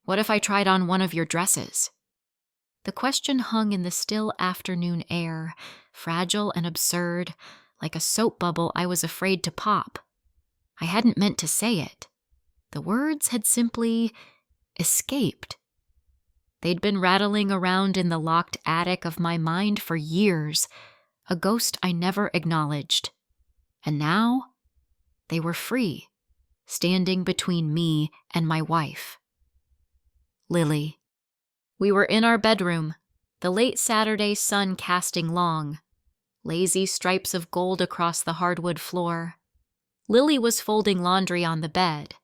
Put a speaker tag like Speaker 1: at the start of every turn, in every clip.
Speaker 1: What if I tried on one of your dresses? The question hung in the still afternoon air, fragile and absurd, like a soap bubble I was afraid to pop. I hadn't meant to say it. The words had simply escaped. They'd been rattling around in the locked attic of my mind for years, a ghost I never acknowledged. And now, they were free, standing between me and my wife. Lily. We were in our bedroom, the late Saturday sun casting long, lazy stripes of gold across the hardwood floor. Lily was folding laundry on the bed,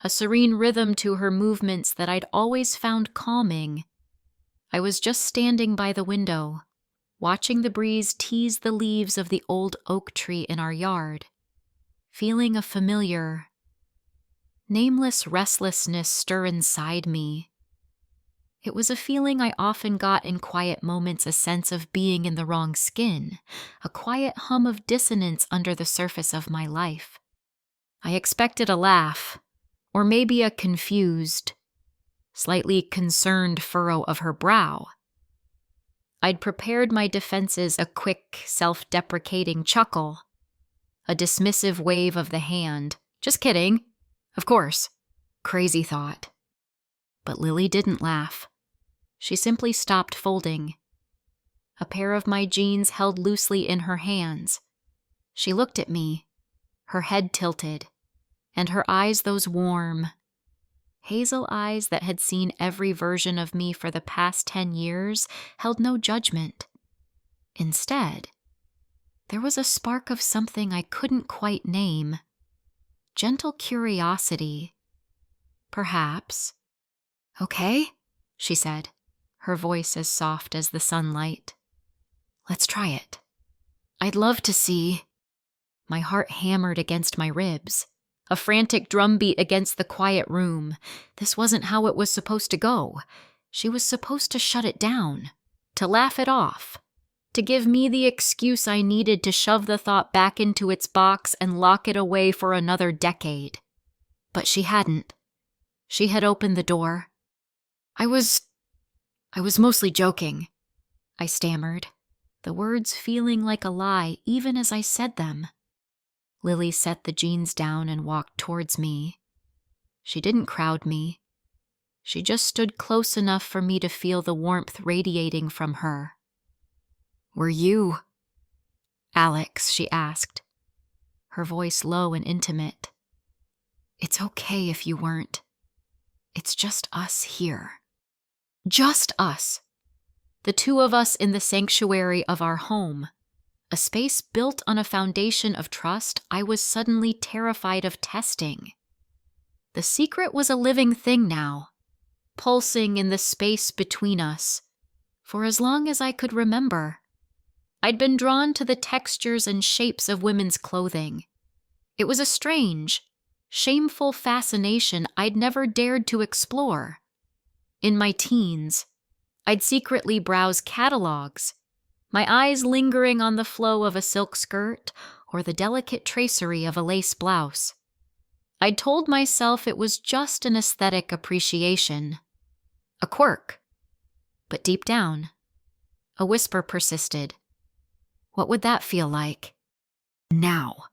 Speaker 1: a serene rhythm to her movements that I'd always found calming. I was just standing by the window, watching the breeze tease the leaves of the old oak tree in our yard, feeling a familiar, nameless restlessness stir inside me. It was a feeling I often got in quiet moments, a sense of being in the wrong skin, a quiet hum of dissonance under the surface of my life. I expected a laugh, or maybe a confused, slightly concerned furrow of her brow. I'd prepared my defenses, a quick, self-deprecating chuckle, a dismissive wave of the hand. Just kidding. Of course. Crazy thought. But Lily didn't laugh. She simply stopped folding. A pair of my jeans held loosely in her hands. She looked at me, her head tilted, and her eyes those warm, hazel eyes that had seen every version of me for the past 10 years held no judgment. Instead, there was a spark of something I couldn't quite name. Gentle curiosity. Perhaps. Okay, she said, her voice as soft as the sunlight. Let's try it. I'd love to see. My heart hammered against my ribs. A frantic drumbeat against the quiet room. This wasn't how it was supposed to go. She was supposed to shut it down, to laugh it off, to give me the excuse I needed to shove the thought back into its box and lock it away for another decade. But she hadn't. She had opened the door. I was mostly joking, I stammered, the words feeling like a lie even as I said them. Lily set the jeans down and walked towards me. She didn't crowd me. She just stood close enough for me to feel the warmth radiating from her. Were you? Alex, she asked, her voice low and intimate. It's okay if you weren't. It's just us here. Just us. The two of us in the sanctuary of our home. A space built on a foundation of trust I was suddenly terrified of testing. The secret was a living thing now, pulsing in the space between us, for as long as I could remember. I'd been drawn to the textures and shapes of women's clothing. It was a strange, shameful fascination I'd never dared to explore. In my teens, I'd secretly browse catalogs, my eyes lingering on the flow of a silk skirt or the delicate tracery of a lace blouse. I'd told myself it was just an aesthetic appreciation, a quirk. But deep down, a whisper persisted. What would that feel like? Now.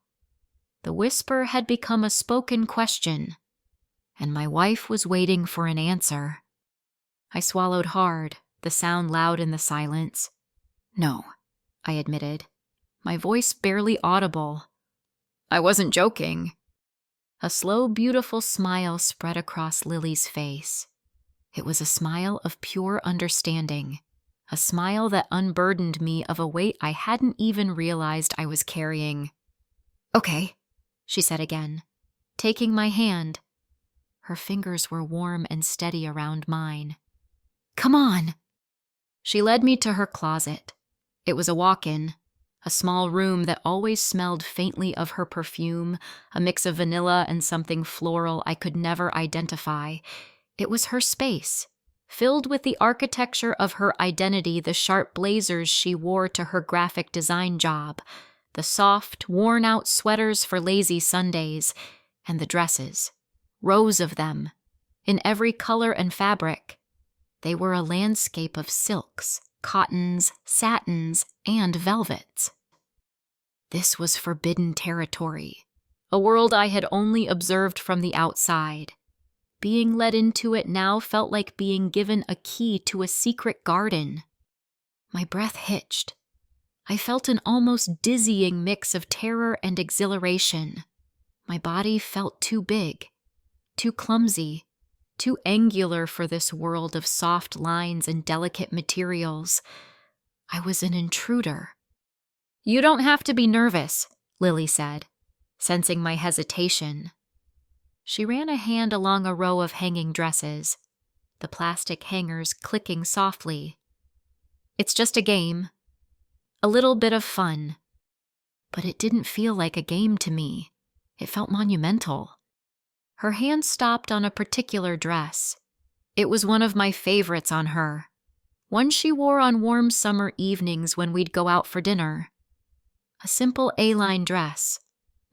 Speaker 1: The whisper had become a spoken question, and my wife was waiting for an answer. I swallowed hard, the sound loud in the silence. No, I admitted, my voice barely audible. I wasn't joking. A slow, beautiful smile spread across Lily's face. It was a smile of pure understanding, a smile that unburdened me of a weight I hadn't even realized I was carrying. Okay, she said again, taking my hand. Her fingers were warm and steady around mine. Come on. She led me to her closet. It was a walk-in, a small room that always smelled faintly of her perfume, a mix of vanilla and something floral I could never identify. It was her space, filled with the architecture of her identity, the sharp blazers she wore to her graphic design job, the soft, worn-out sweaters for lazy Sundays, and the dresses, rows of them, in every color and fabric. They were a landscape of silks, cottons, satins, and velvets. This was forbidden territory, a world I had only observed from the outside. Being led into it now felt like being given a key to a secret garden. My breath hitched. I felt an almost dizzying mix of terror and exhilaration. My body felt too big, too clumsy, too angular for this world of soft lines and delicate materials. I was an intruder. "You don't have to be nervous," Lily said, sensing my hesitation. She ran a hand along a row of hanging dresses, the plastic hangers clicking softly. "It's just a game. A little bit of fun." But it didn't feel like a game to me. It felt monumental. Her hand stopped on a particular dress. It was one of my favorites on her, one she wore on warm summer evenings when we'd go out for dinner. A simple A-line dress,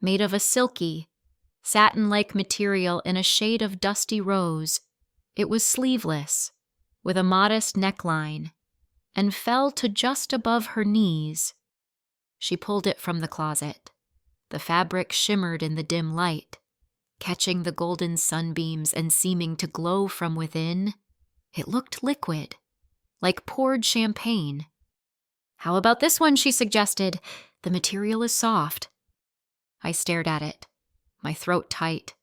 Speaker 1: made of a silky, satin-like material in a shade of dusty rose. It was sleeveless, with a modest neckline, and fell to just above her knees. She pulled it from the closet. The fabric shimmered in the dim light, catching the golden sunbeams and seeming to glow from within. It looked liquid, like poured champagne. "How about this one?" she suggested. "The material is soft." I stared at it, my throat tight.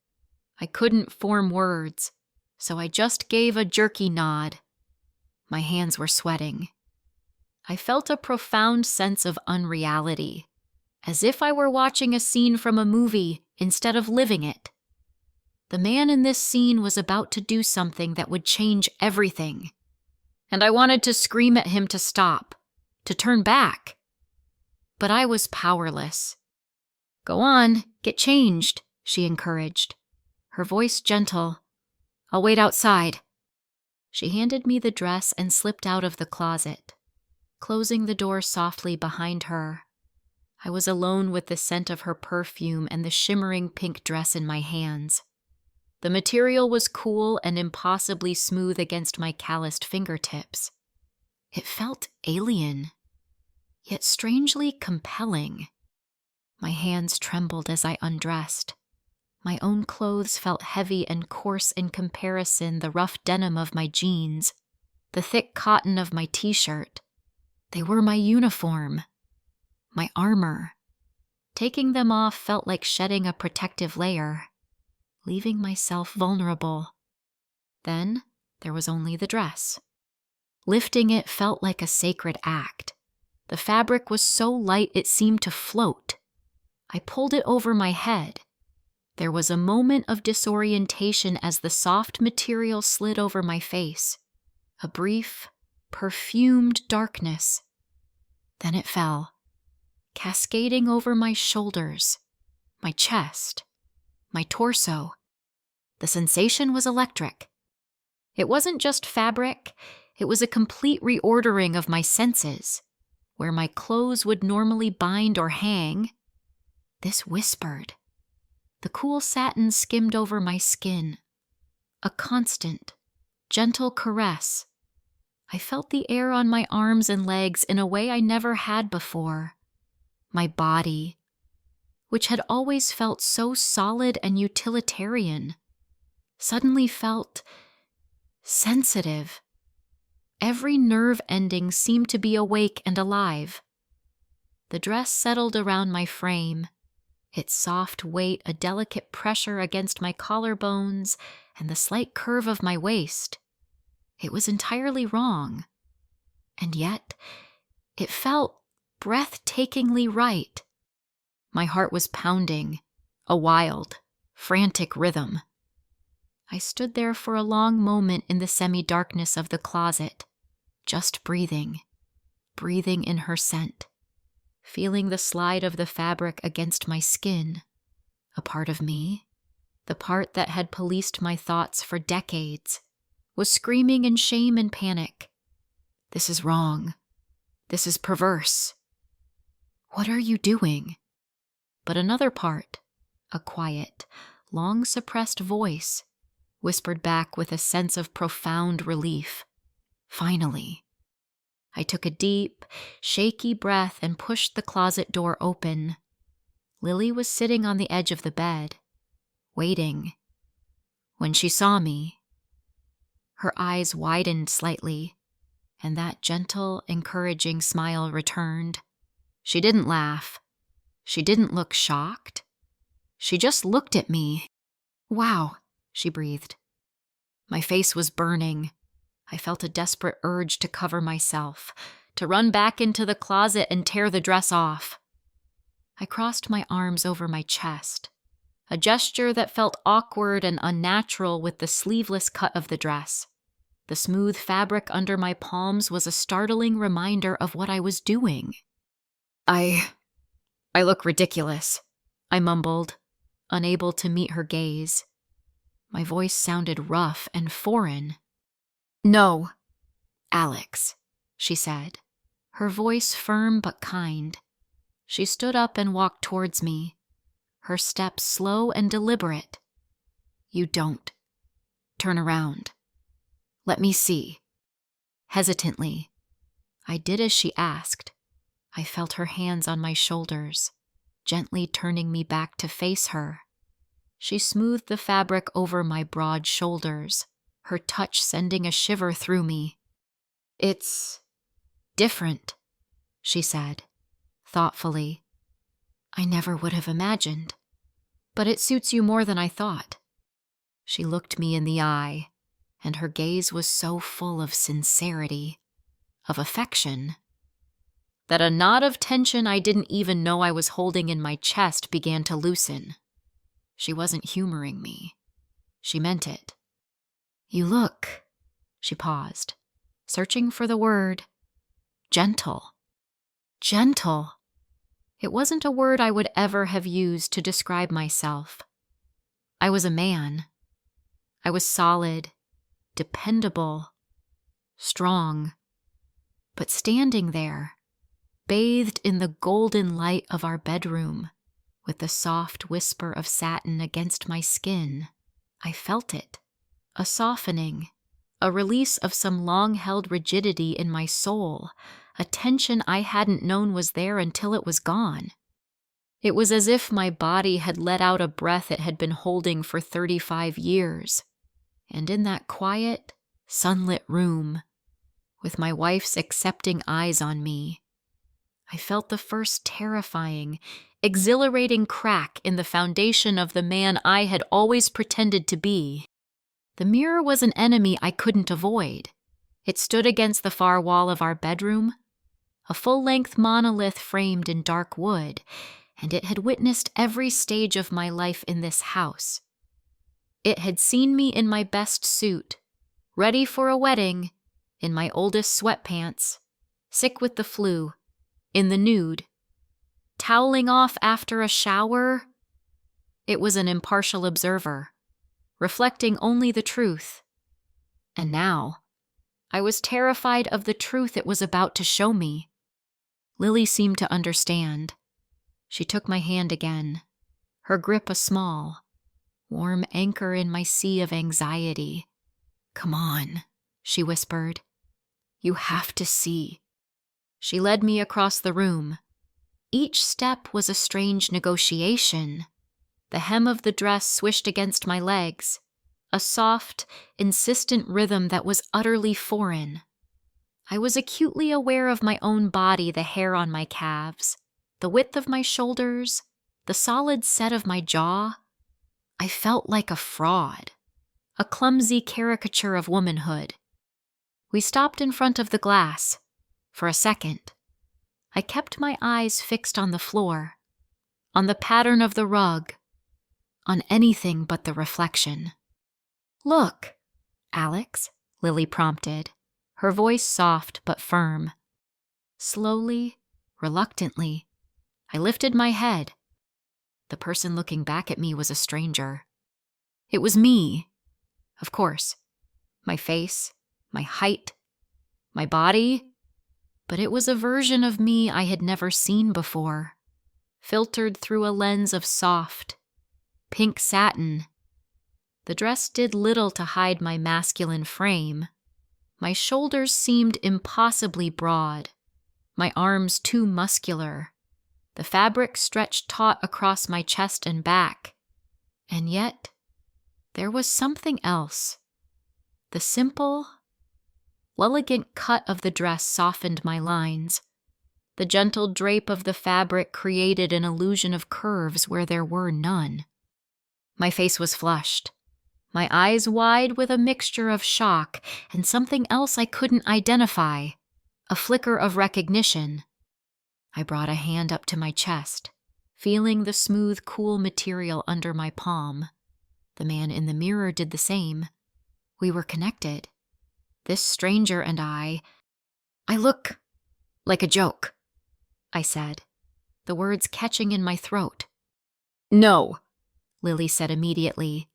Speaker 1: I couldn't form words, so I just gave a jerky nod. My hands were sweating. I felt a profound sense of unreality, as if I were watching a scene from a movie instead of living it. The man in this scene was about to do something that would change everything, and I wanted to scream at him to stop, to turn back. But I was powerless. "Go on, get changed," she encouraged, her voice gentle. "I'll wait outside." She handed me the dress and slipped out of the closet, closing the door softly behind her. I was alone with the scent of her perfume and the shimmering pink dress in my hands. The material was cool and impossibly smooth against my calloused fingertips. It felt alien, yet strangely compelling. My hands trembled as I undressed. My own clothes felt heavy and coarse in comparison, the rough denim of my jeans, the thick cotton of my t-shirt. They were my uniform, my armor. Taking them off felt like shedding a protective layer, leaving myself vulnerable. Then there was only the dress. Lifting it felt like a sacred act. The fabric was so light it seemed to float. I pulled it over my head. There was a moment of disorientation as the soft material slid over my face. A brief, perfumed darkness. Then it fell, cascading over my shoulders, my chest, my torso. The sensation was electric. It wasn't just fabric, it was a complete reordering of my senses. Where my clothes would normally bind or hang, this whispered. The cool satin skimmed over my skin, a constant, gentle caress. I felt the air on my arms and legs in a way I never had before. My body, which had always felt so solid and utilitarian, suddenly felt sensitive. Every nerve ending seemed to be awake and alive. The dress settled around my frame, its soft weight a delicate pressure against my collarbones and the slight curve of my waist. It was entirely wrong, and yet it felt breathtakingly right. My heart was pounding, a wild, frantic rhythm. I stood there for a long moment in the semi-darkness of the closet, just breathing in her scent, feeling the slide of the fabric against my skin. A part of me, the part that had policed my thoughts for decades, was screaming in shame and panic. This is wrong. This is perverse. What are you doing? But another part, a quiet, long-suppressed voice, whispered back with a sense of profound relief. Finally. I took a deep, shaky breath and pushed the closet door open. Lily was sitting on the edge of the bed, waiting. When she saw me, her eyes widened slightly, and that gentle, encouraging smile returned. She didn't laugh. She didn't look shocked. She just looked at me. "Wow," she breathed. My face was burning. I felt a desperate urge to cover myself, to run back into the closet and tear the dress off. I crossed my arms over my chest, a gesture that felt awkward and unnatural with the sleeveless cut of the dress. The smooth fabric under my palms was a startling reminder of what I was doing. I look ridiculous," I mumbled, unable to meet her gaze. My voice sounded rough and foreign. "No, Alex," she said, her voice firm but kind. She stood up and walked towards me, her steps slow and deliberate. "You don't. Turn around. Let me see." Hesitantly, I did as she asked. I felt her hands on my shoulders, gently turning me back to face her. She smoothed the fabric over my broad shoulders, her touch sending a shiver through me. "It's different," she said, thoughtfully. "I never would have imagined, but it suits you more than I thought." She looked me in the eye, and her gaze was so full of sincerity, of affection, that a knot of tension I didn't even know I was holding in my chest began to loosen. She wasn't humoring me. She meant it. "You look," she paused, searching for the word, "gentle." Gentle. It wasn't a word I would ever have used to describe myself. I was a man. I was solid, dependable, strong. But standing there, bathed in the golden light of our bedroom, with the soft whisper of satin against my skin, I felt it. A softening, a release of some long-held rigidity in my soul, a tension I hadn't known was there until it was gone. It was as if my body had let out a breath it had been holding for 35 years. And in that quiet, sunlit room, with my wife's accepting eyes on me, I felt the first terrifying, exhilarating crack in the foundation of the man I had always pretended to be. The mirror was an enemy I couldn't avoid. It stood against the far wall of our bedroom, a full-length monolith framed in dark wood, and it had witnessed every stage of my life in this house. It had seen me in my best suit, ready for a wedding, in my oldest sweatpants, sick with the flu, in the nude, toweling off after a shower. It was an impartial observer, reflecting only the truth. And now, I was terrified of the truth it was about to show me. Lily seemed to understand. She took my hand again, her grip a small, warm anchor in my sea of anxiety. "Come on," she whispered. "You have to see." She led me across the room. Each step was a strange negotiation. The hem of the dress swished against my legs, a soft, insistent rhythm that was utterly foreign. I was acutely aware of my own body, the hair on my calves, the width of my shoulders, the solid set of my jaw. I felt like a fraud, a clumsy caricature of womanhood. We stopped in front of the glass. For a second, I kept my eyes fixed on the floor, on the pattern of the rug, on anything but the reflection. "Look, Alex," Lily prompted, her voice soft but firm. Slowly, reluctantly, I lifted my head. The person looking back at me was a stranger. It was me, of course. My face, my height, my body. But it was a version of me I had never seen before, filtered through a lens of soft, pink satin. The dress did little to hide my masculine frame. My shoulders seemed impossibly broad, my arms too muscular. The fabric stretched taut across my chest and back. And yet, there was something else. The simple, elegant cut of the dress softened my lines. The gentle drape of the fabric created an illusion of curves where there were none. My face was flushed, my eyes wide with a mixture of shock and something else I couldn't identify, a flicker of recognition. I brought a hand up to my chest, feeling the smooth, cool material under my palm. The man in the mirror did the same. We were connected. This stranger and I look like a joke, I said, the words catching in my throat.
Speaker 2: No,
Speaker 1: Lily said immediately.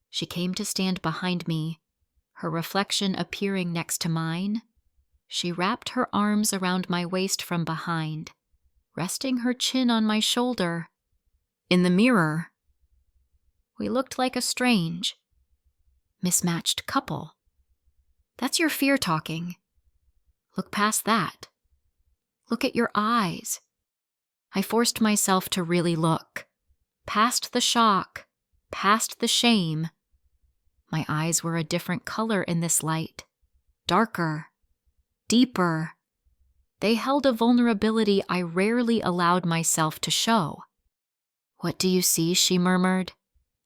Speaker 1: She came to stand behind me, her reflection appearing next to mine. She wrapped her arms around my waist from behind, resting her chin on my shoulder.
Speaker 2: in the mirror.
Speaker 1: We looked like a strange, mismatched couple. That's your fear talking. Look past that. Look at your eyes. I forced myself to really look. Past the shock, past the shame. My eyes were a different color in this light. Darker, deeper. They held a vulnerability I rarely allowed myself to show. "What do you see?" she murmured,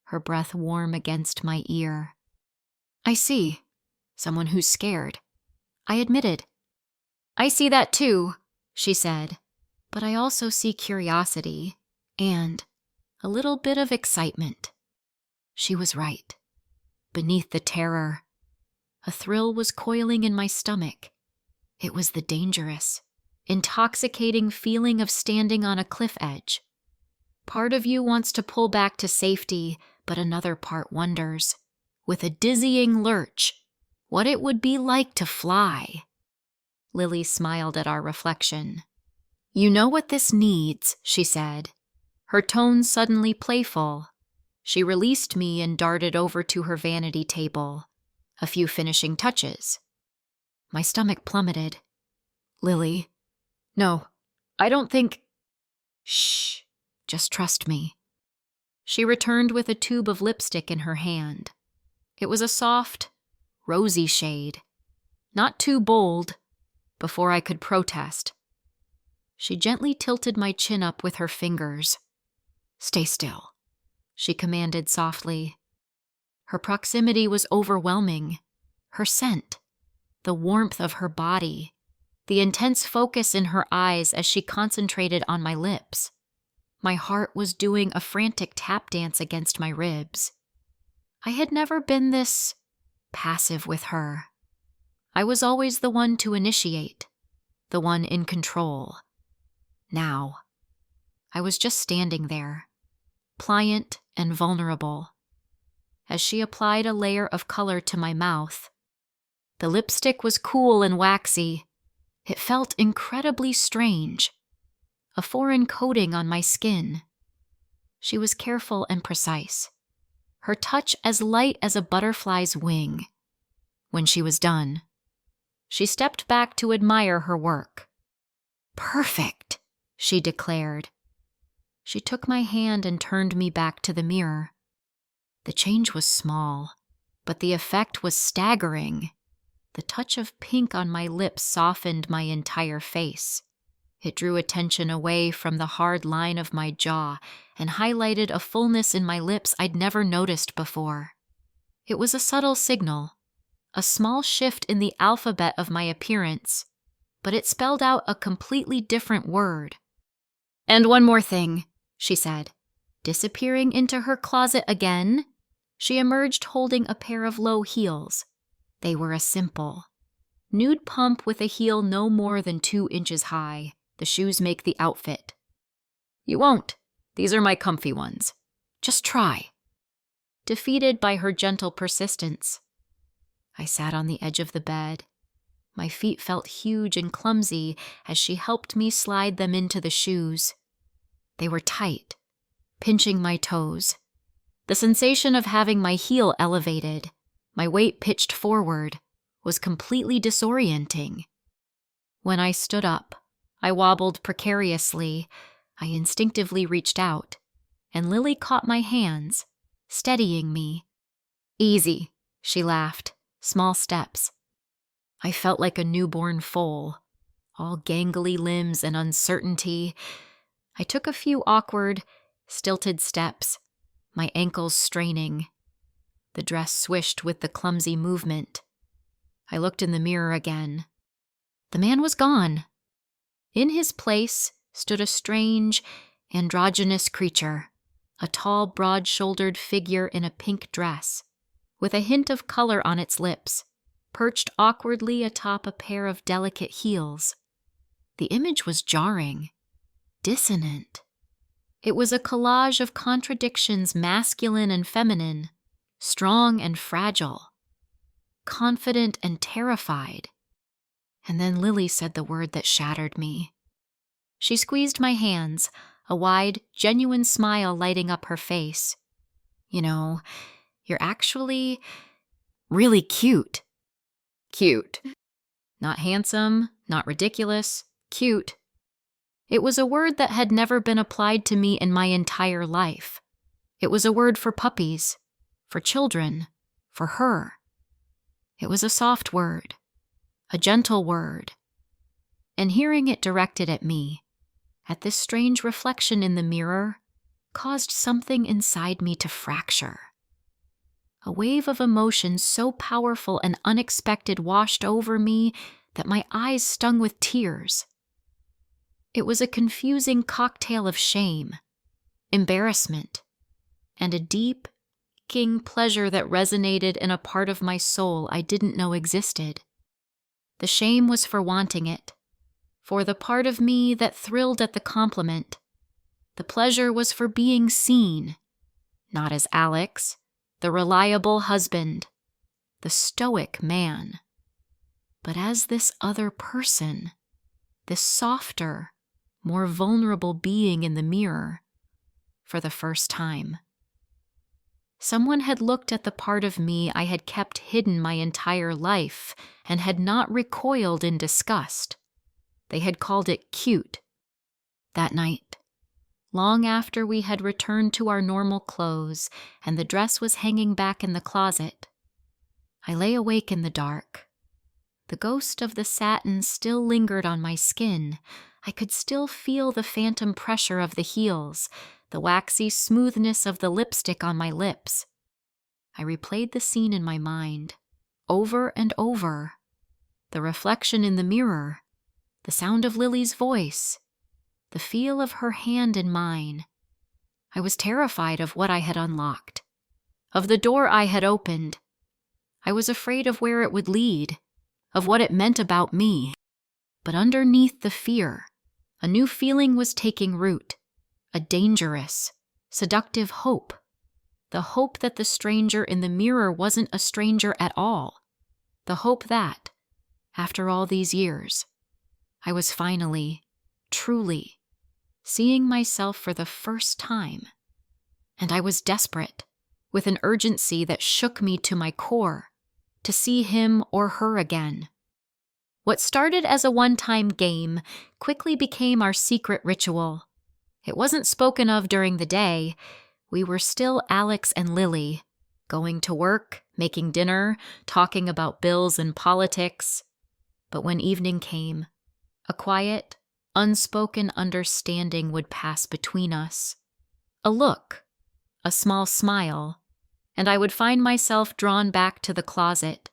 Speaker 1: her breath warm against my ear. "I see someone who's scared," I admitted. "I see that too," she said, "but I also see curiosity and a little bit of excitement." She was right. Beneath the terror, a thrill was coiling in my stomach. It was the dangerous, intoxicating feeling of standing on a cliff edge. Part of you wants to pull back to safety, but another part wonders, with a dizzying lurch, what it would be like to fly. Lily smiled at our reflection. "You know what this needs," she said, her tone suddenly playful. She released me and darted over to her vanity table. A few finishing touches. My stomach plummeted. "Lily, no, I don't think—" "Shh, just trust me." She returned with a tube of lipstick in her hand. It was a soft, rosy shade, not too bold. Before I could protest, she gently tilted my chin up with her fingers. "Stay still," she commanded softly. Her proximity was overwhelming. Her scent, the warmth of her body, the intense focus in her eyes as she concentrated on my lips. My heart was doing a frantic tap dance against my ribs. I had never been this passive with her. I was always the one to initiate, the one in control. Now, I was just standing there, pliant and vulnerable. As she applied a layer of color to my mouth, the lipstick was cool and waxy. It felt incredibly strange, a foreign coating on my skin. She was careful and precise, her touch as light as a butterfly's wing. When she was done, she stepped back to admire her work. "Perfect," she declared. She took my hand and turned me back to the mirror. The change was small, but the effect was staggering. The touch of pink on my lips softened my entire face. It drew attention away from the hard line of my jaw and highlighted a fullness in my lips I'd never noticed before. It was a subtle signal, a small shift in the alphabet of my appearance, but it spelled out a completely different word. "And one more thing," she said. Disappearing into her closet again, she emerged holding a pair of low heels. They were a simple, nude pump with a heel no more than 2 inches high. The shoes make the outfit. "You won't. These are my comfy ones. Just try." Defeated by her gentle persistence, I sat on the edge of the bed. My feet felt huge and clumsy as she helped me slide them into the shoes. They were tight, pinching my toes. The sensation of having my heel elevated, my weight pitched forward, was completely disorienting. When I stood up, I wobbled precariously. I instinctively reached out, and Lily caught my hands, steadying me. "Easy," she laughed. "Small steps." I felt like a newborn foal, all gangly limbs and uncertainty. I took a few awkward, stilted steps, my ankles straining. The dress swished with the clumsy movement. I looked in the mirror again. The man was gone. In his place stood a strange, androgynous creature, a tall, broad-shouldered figure in a pink dress, with a hint of color on its lips, perched awkwardly atop a pair of delicate heels. The image was jarring, dissonant. It was a collage of contradictions, masculine and feminine, strong and fragile, confident and terrified. And then Lily said the word that shattered me. She squeezed my hands, a wide, genuine smile lighting up her face. "You know, you're actually really cute." Cute. Not handsome, not ridiculous, cute. It was a word that had never been applied to me in my entire life. It was a word for puppies, for children, for her. It was a soft word, a gentle word. And hearing it directed at me, at this strange reflection in the mirror, caused something inside me to fracture. A wave of emotion so powerful and unexpected washed over me that my eyes stung with tears. It was a confusing cocktail of shame, embarrassment, and a deep, aching pleasure that resonated in a part of my soul I didn't know existed. The shame was for wanting it, for the part of me that thrilled at the compliment. The pleasure was for being seen, not as Alex, the reliable husband, the stoic man, but as this other person, this softer, more vulnerable being in the mirror, for the first time. Someone had looked at the part of me I had kept hidden my entire life and had not recoiled in disgust. They had called it cute. That night, long after we had returned to our normal clothes and the dress was hanging back in the closet, I lay awake in the dark. The ghost of the satin still lingered on my skin. I could still feel the phantom pressure of the heels, the waxy smoothness of the lipstick on my lips. I replayed the scene in my mind, over and over. The reflection in the mirror, the sound of Lily's voice, the feel of her hand in mine. I was terrified of what I had unlocked, of the door I had opened. I was afraid of where it would lead, of what it meant about me. But underneath the fear, a new feeling was taking root, a dangerous, seductive hope. The hope that the stranger in the mirror wasn't a stranger at all. The hope that, after all these years, I was finally, truly, seeing myself for the first time. And I was desperate, with an urgency that shook me to my core, to see him or her again. What started as a one-time game quickly became our secret ritual. It wasn't spoken of during the day. We were still Alex and Lily, going to work, making dinner, talking about bills and politics. But when evening came, a quiet, unspoken understanding would pass between us. A look, a small smile, and I would find myself drawn back to the closet.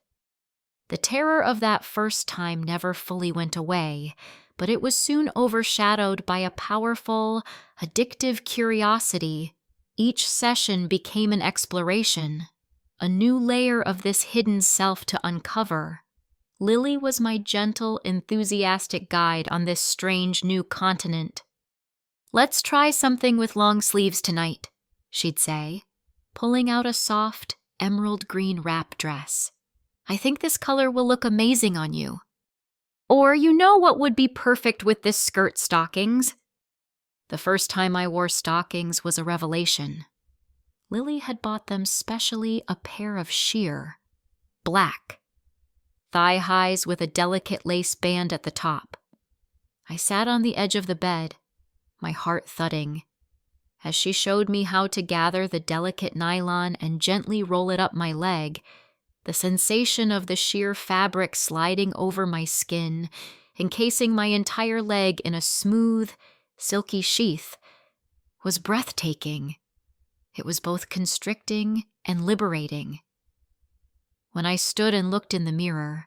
Speaker 1: The terror of that first time never fully went away, but it was soon overshadowed by a powerful, addictive curiosity. Each session became an exploration, a new layer of this hidden self to uncover. Lily was my gentle, enthusiastic guide on this strange new continent. "Let's try something with long sleeves tonight," she'd say, pulling out a soft, emerald green wrap dress. "I think this color will look amazing on you." Or, "You know what would be perfect with this skirt? Stockings." The first time I wore stockings was a revelation. Lily had bought them specially a pair of sheer, black, thigh-highs with a delicate lace band at the top. I sat on the edge of the bed, my heart thudding, as she showed me how to gather the delicate nylon and gently roll it up my leg. The sensation of the sheer fabric sliding over my skin, encasing my entire leg in a smooth, silky sheath, was breathtaking. It was both constricting and liberating. When I stood and looked in the mirror,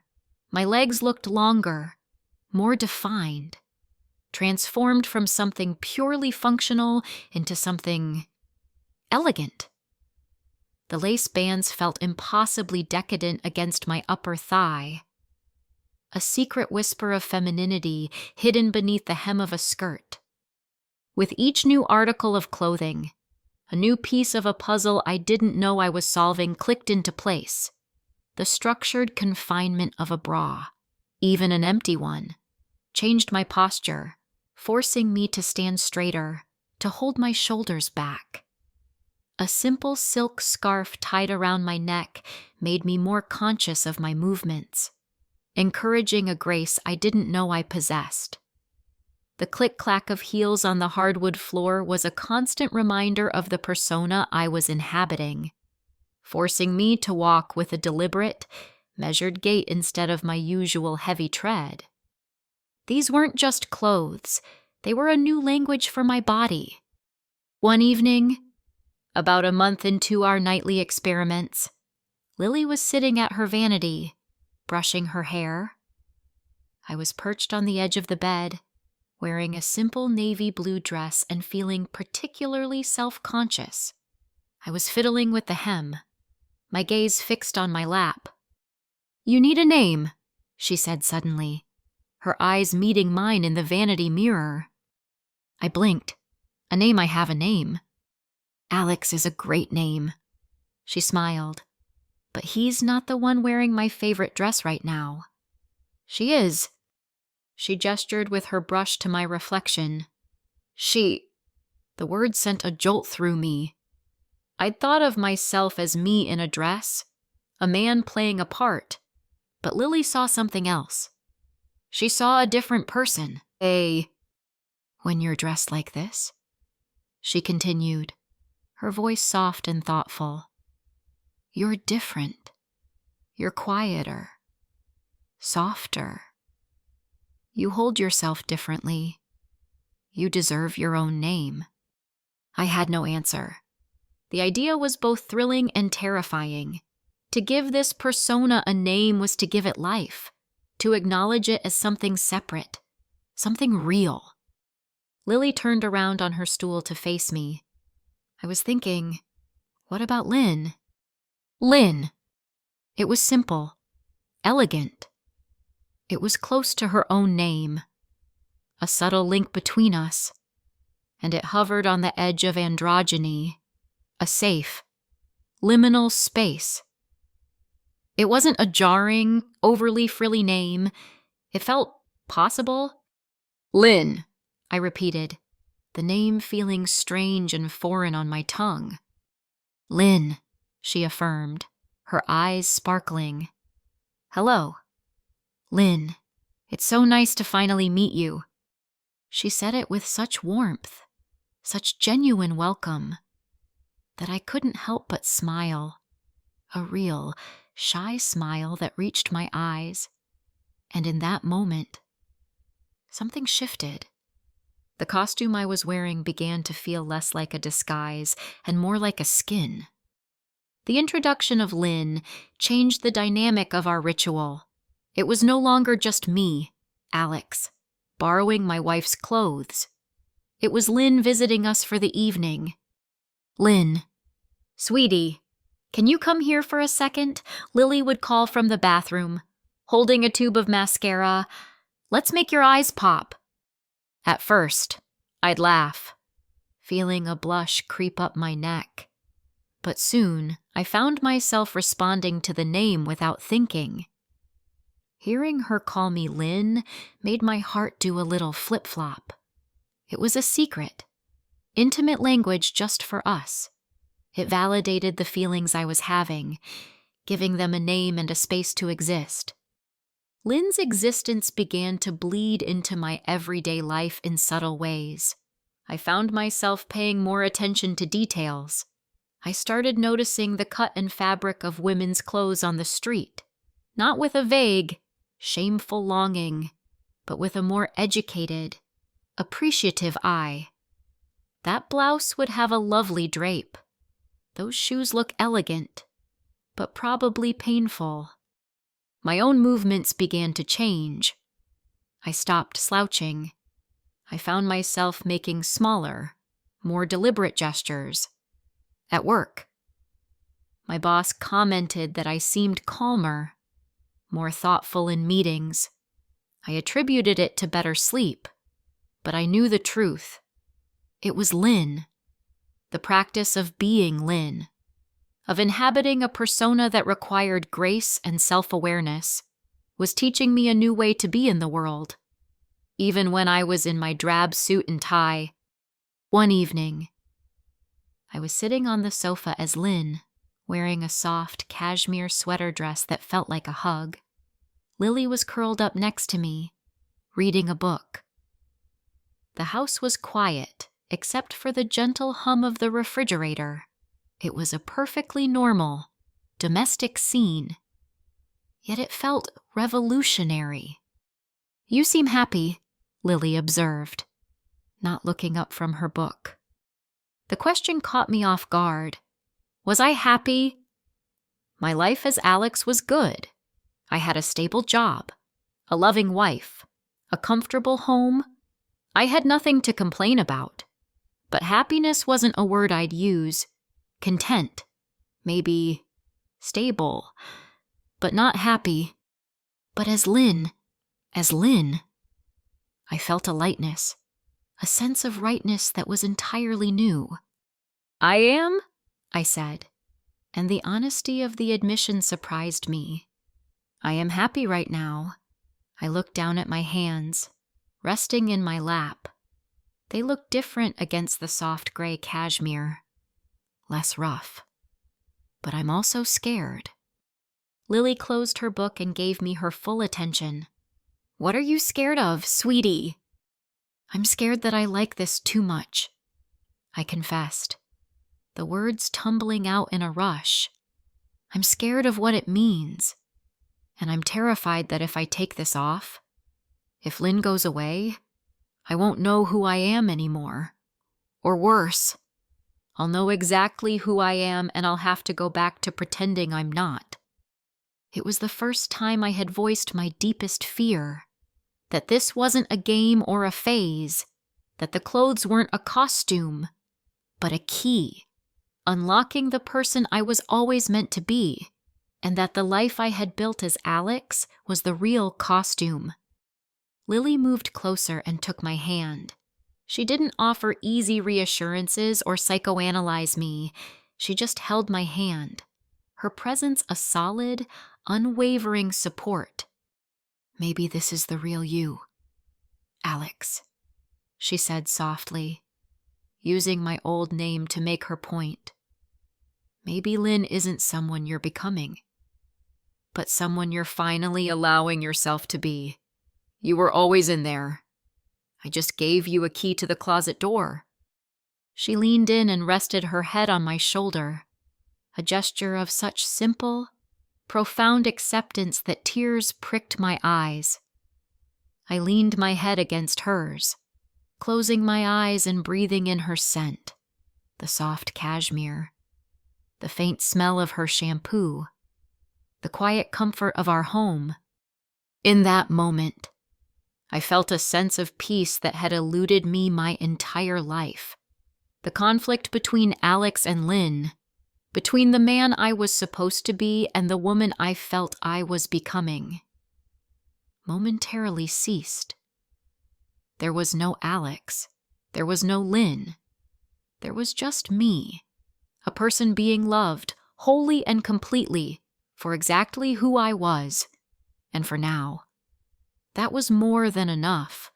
Speaker 1: my legs looked longer, more defined, transformed from something purely functional into something elegant. The lace bands felt impossibly decadent against my upper thigh, a secret whisper of femininity hidden beneath the hem of a skirt. With each new article of clothing, a new piece of a puzzle I didn't know I was solving clicked into place. The structured confinement of a bra, even an empty one, changed my posture, forcing me to stand straighter, to hold my shoulders back. A simple silk scarf tied around my neck made me more conscious of my movements, encouraging a grace I didn't know I possessed. The click-clack of heels on the hardwood floor was a constant reminder of the persona I was inhabiting, forcing me to walk with a deliberate, measured gait instead of my usual heavy tread. These weren't just clothes, they were a new language for my body. One evening, about a month into our nightly experiments, Lily was sitting at her vanity, brushing her hair. I was perched on the edge of the bed, wearing a simple navy blue dress and feeling particularly self-conscious. I was fiddling with the hem, my gaze fixed on my lap. "You need a name," she said suddenly, her eyes meeting mine in the vanity mirror. I blinked. "A name I have a name." "Alex is a great name," she smiled. "But he's not the one wearing my favorite dress right now." "She is." She gestured with her brush to my reflection. The word sent a jolt through me. I'd thought of myself as me in a dress, a man playing a part, but Lily saw something else. She saw a different person. "When you're dressed like this," she continued, her voice soft and thoughtful, "you're different. You're quieter, softer. You hold yourself differently. You deserve your own name." I had no answer. The idea was both thrilling and terrifying. To give this persona a name was to give it life, to acknowledge it as something separate, something real. Lily turned around on her stool to face me. I was thinking, what about Lynn? Lynn! It was simple, elegant. It was close to her own name, a subtle link between us, and it hovered on the edge of androgyny, a safe, liminal space. It wasn't a jarring, overly frilly name. It felt possible. "Lynn," I repeated, the name feeling strange and foreign on my tongue. "Lynn," she affirmed, her eyes sparkling. "Hello. Lynn, it's so nice to finally meet you." She said it with such warmth, such genuine welcome, that I couldn't help but smile, a real, shy smile that reached my eyes. And in that moment, something shifted. The costume I was wearing began to feel less like a disguise and more like a skin. The introduction of Lynn changed the dynamic of our ritual. It was no longer just me, Alex, borrowing my wife's clothes. It was Lynn visiting us for the evening. "Lynn, sweetie, can you come here for a second?" Lily would call from the bathroom, holding a tube of mascara. "Let's make your eyes pop." At first, I'd laugh, feeling a blush creep up my neck. But soon, I found myself responding to the name without thinking. Hearing her call me Lynn made my heart do a little flip-flop. It was a secret, intimate language just for us. It validated the feelings I was having, giving them a name and a space to exist. Lynn's existence began to bleed into my everyday life in subtle ways. I found myself paying more attention to details. I started noticing the cut and fabric of women's clothes on the street, not with a vague, shameful longing, but with a more educated, appreciative eye. That blouse would have a lovely drape. Those shoes look elegant, but probably painful. My own movements began to change. I stopped slouching. I found myself making smaller, more deliberate gestures. At work, my boss commented that I seemed calmer, more thoughtful in meetings. I attributed it to better sleep, but I knew the truth. It was Lynn. The practice of being Lynn, of inhabiting a persona that required grace and self-awareness, was teaching me a new way to be in the world. Even when I was in my drab suit and tie, one evening, I was sitting on the sofa as Lynn, wearing a soft cashmere sweater dress that felt like a hug. Lily was curled up next to me, reading a book. The house was quiet, except for the gentle hum of the refrigerator. It was a perfectly normal, domestic scene. Yet it felt revolutionary. "You seem happy," Lily observed, not looking up from her book. The question caught me off guard. Was I happy? My life as Alex was good. I had a stable job, a loving wife, a comfortable home. I had nothing to complain about. But happiness wasn't a word I'd use. Content, maybe stable, but not happy. But as Lynn, I felt a lightness, a sense of rightness that was entirely new. "I am," I said, and the honesty of the admission surprised me. "I am happy right now." I looked down at my hands, resting in my lap. They looked different against the soft gray cashmere, less rough. But I'm also scared. Lily closed her book and gave me her full attention. "What are you scared of, sweetie?" "I'm scared that I like this too much," I confessed, the words tumbling out in a rush. "I'm scared of what it means, and I'm terrified that if I take this off, if Lynn goes away, I won't know who I am anymore. Or worse, I'll know exactly who I am and I'll have to go back to pretending I'm not." It was the first time I had voiced my deepest fear, that this wasn't a game or a phase, that the clothes weren't a costume, but a key, unlocking the person I was always meant to be, and that the life I had built as Alex was the real costume. Lily moved closer and took my hand. She didn't offer easy reassurances or psychoanalyze me. She just held my hand, her presence a solid, unwavering support. "Maybe this is the real you, Alex," she said softly, using my old name to make her point. "Maybe Lynn isn't someone you're becoming, but someone you're finally allowing yourself to be. You were always in there. I just gave you a key to the closet door." She leaned in and rested her head on my shoulder, a gesture of such simple, profound acceptance that tears pricked my eyes. I leaned my head against hers, closing my eyes and breathing in her scent, the soft cashmere, the faint smell of her shampoo, the quiet comfort of our home. In that moment, I felt a sense of peace that had eluded me my entire life. The conflict between Alex and Lynn, between the man I was supposed to be and the woman I felt I was becoming, momentarily ceased. There was no Alex. There was no Lynn. There was just me, a person being loved wholly and completely for exactly who I was, and for now. That was more than enough.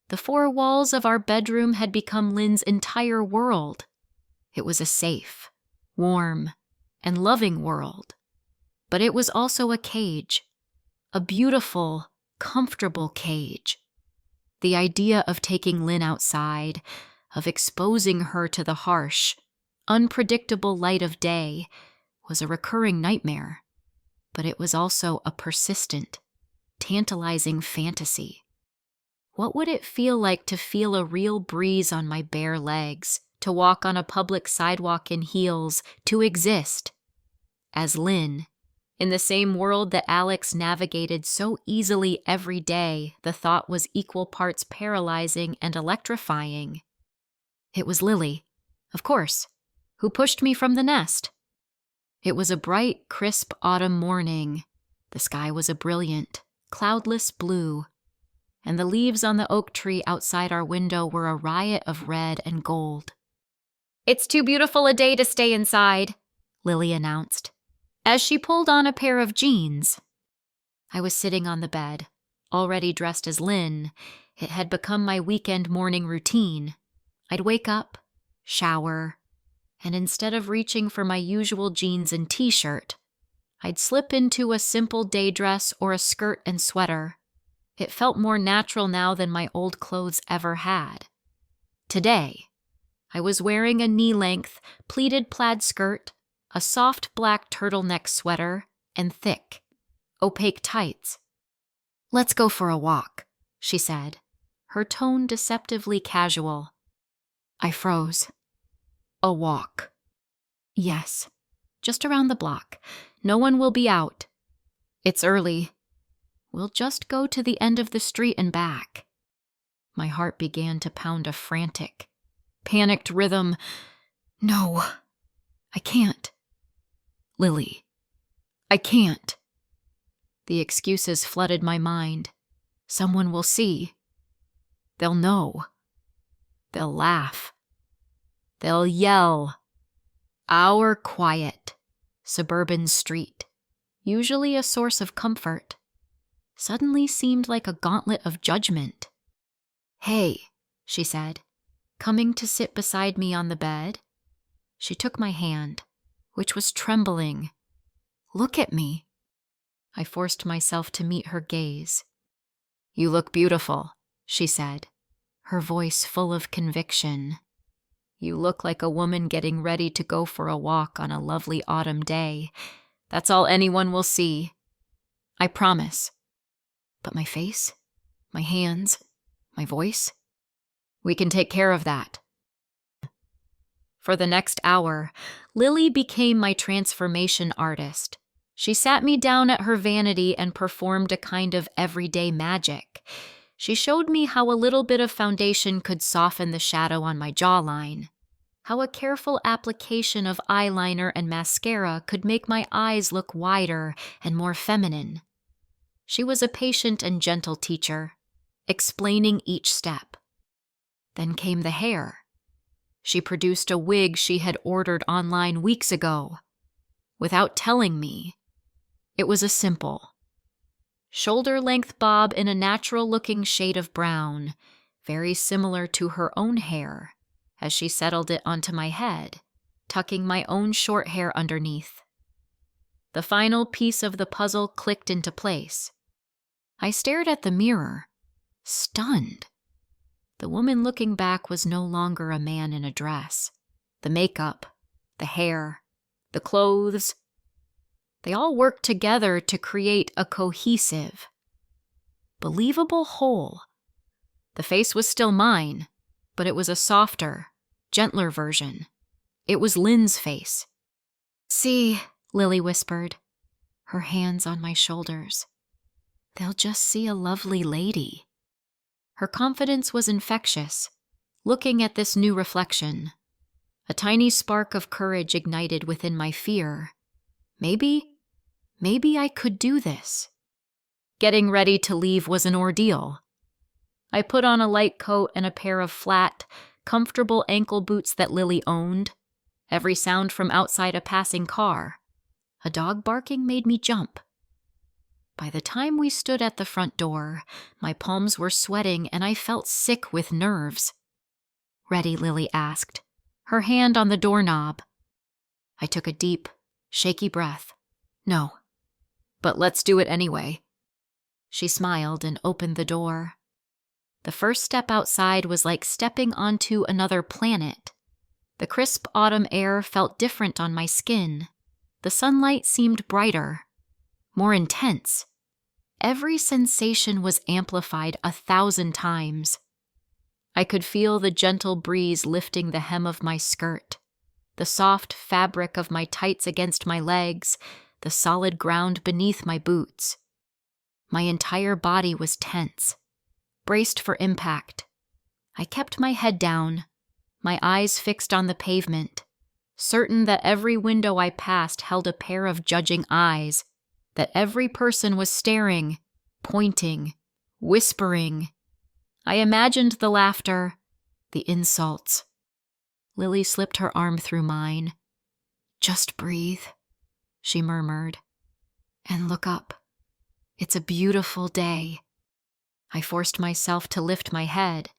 Speaker 1: The four walls of our bedroom had become Lynn's entire world. It was a safe, warm, and loving world. But it was also a cage, a beautiful, comfortable cage. The idea of taking Lynn outside, of exposing her to the harsh, unpredictable light of day, was a recurring nightmare, but it was also a persistent, tantalizing fantasy. What would it feel like to feel a real breeze on my bare legs, to walk on a public sidewalk in heels, to exist as Lynn, in the same world that Alex navigated so easily every day? The thought was equal parts paralyzing and electrifying. It was Lily, of course, who pushed me from the nest. It was a bright, crisp autumn morning. The sky was a brilliant, cloudless blue, and the leaves on the oak tree outside our window were a riot of red and gold. "It's too beautiful a day to stay inside," Lily announced, as she pulled on a pair of jeans. I was sitting on the bed, already dressed as Lynn. It had become my weekend morning routine. I'd wake up, shower, and instead of reaching for my usual jeans and t-shirt, I'd slip into a simple day dress or a skirt and sweater. It felt more natural now than my old clothes ever had. Today, I was wearing a knee-length, pleated plaid skirt, a soft black turtleneck sweater, and thick, opaque tights. "Let's go for a walk," she said, her tone deceptively casual. I froze. "A walk?" "Yes, just around the block. No one will be out. It's early. We'll just go to the end of the street and back." My heart began to pound a frantic, panicked rhythm. "No, I can't. Lily, I can't." The excuses flooded my mind. Someone will see. They'll know. They'll laugh. They'll yell. Our quiet, suburban street, usually a source of comfort, suddenly seemed like a gauntlet of judgment. "Hey," she said, coming to sit beside me on the bed. She took my hand, which was trembling. "Look at me." I forced myself to meet her gaze. "You look beautiful," she said, her voice full of conviction. "You look like a woman getting ready to go for a walk on a lovely autumn day. That's all anyone will see. I promise. But my face, my hands, my voice, we can take care of that." For the next hour, Lily became my transformation artist. She sat me down at her vanity and performed a kind of everyday magic. She showed me how a little bit of foundation could soften the shadow on my jawline, how a careful application of eyeliner and mascara could make my eyes look wider and more feminine. She was a patient and gentle teacher, explaining each step. Then came the hair. She produced a wig she had ordered online weeks ago, without telling me. It was a simple, shoulder-length bob in a natural-looking shade of brown, very similar to her own hair, as she settled it onto my head, tucking my own short hair underneath. The final piece of the puzzle clicked into place. I stared at the mirror, stunned. The woman looking back was no longer a man in a dress. The makeup, the hair, the clothes, they all worked together to create a cohesive, believable whole. The face was still mine, but it was a softer, gentler version. It was Lynn's face. "See," Lily whispered, her hands on my shoulders. "They'll just see a lovely lady." Her confidence was infectious. Looking at this new reflection, a tiny spark of courage ignited within my fear. Maybe I could do this. Getting ready to leave was an ordeal. I put on a light coat and a pair of flat, comfortable ankle boots that Lily owned. Every sound from outside a passing car, a dog barking, made me jump. By the time we stood at the front door, my palms were sweating and I felt sick with nerves. "Ready?" Lily asked, her hand on the doorknob. I took a deep, shaky breath.
Speaker 2: No. But let's do it anyway.
Speaker 1: She smiled and opened the door. The first step outside was like stepping onto another planet. The crisp autumn air felt different on my skin. The sunlight seemed brighter, more intense. Every sensation was amplified 1,000 times. I could feel the gentle breeze lifting the hem of my skirt, the soft fabric of my tights against my legs, the solid ground beneath my boots. My entire body was tense, braced for impact. I kept my head down, my eyes fixed on the pavement, certain that every window I passed held a pair of judging eyes, that every person was staring, pointing, whispering. I imagined the laughter, the insults. Lily slipped her arm through mine. "Just breathe," she murmured, "and look up. It's a beautiful day." I forced myself to lift my head.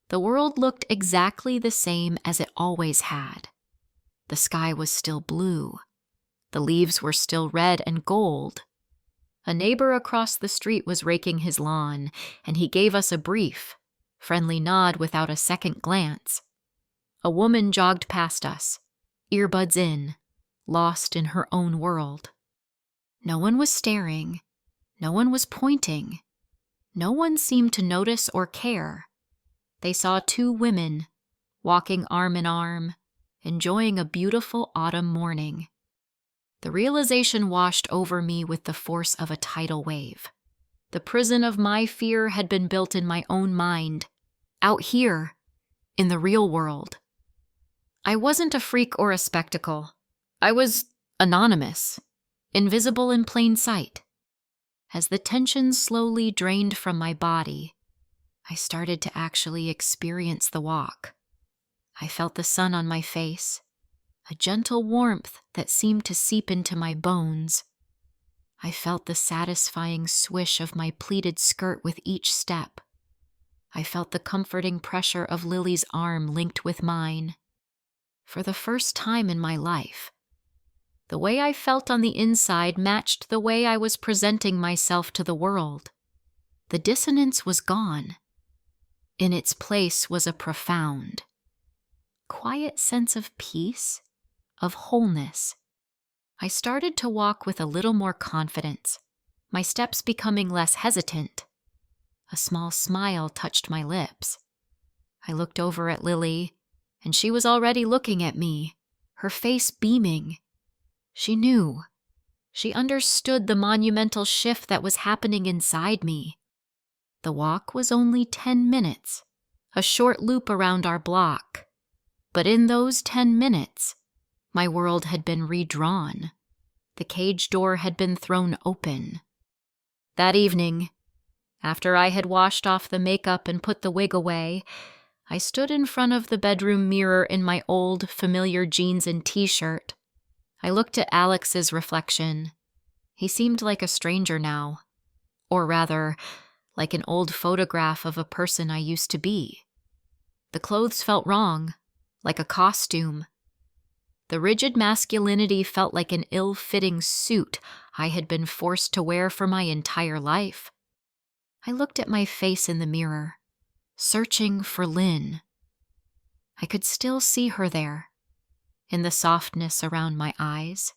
Speaker 1: The world looked exactly the same as it always had. The sky was still blue. The leaves were still red and gold. A neighbor across the street was raking his lawn, and he gave us a brief, friendly nod without a second glance. A woman jogged past us, earbuds in, lost in her own world. No one was staring. No one was pointing. No one seemed to notice or care. They saw two women, walking arm in arm, enjoying a beautiful autumn morning. The realization washed over me with the force of a tidal wave. The prison of my fear had been built in my own mind, out here, in the real world. I wasn't a freak or a spectacle. I was anonymous, invisible in plain sight. As the tension slowly drained from my body, I started to actually experience the walk. I felt the sun on my face, a gentle warmth that seemed to seep into my bones. I felt the satisfying swish of my pleated skirt with each step. I felt the comforting pressure of Lily's arm linked with mine. For the first time in my life, the way I felt on the inside matched the way I was presenting myself to the world. The dissonance was gone. In its place was a profound, quiet sense of peace, of wholeness. I started to walk with a little more confidence, my steps becoming less hesitant. A small smile touched my lips. I looked over at Lily, and she was already looking at me, her face beaming. She knew. She understood the monumental shift that was happening inside me. The walk was only 10 minutes, a short loop around our block. But in those 10 minutes, my world had been redrawn. The cage door had been thrown open. That evening, after I had washed off the makeup and put the wig away, I stood in front of the bedroom mirror in my old, familiar jeans and t-shirt. I looked at Alex's reflection. He seemed like a stranger now, or rather, like an old photograph of a person I used to be. The clothes felt wrong, like a costume. The rigid masculinity felt like an ill-fitting suit I had been forced to wear for my entire life. I looked at my face in the mirror, searching for Lynn. I could still see her there, in the softness around my eyes,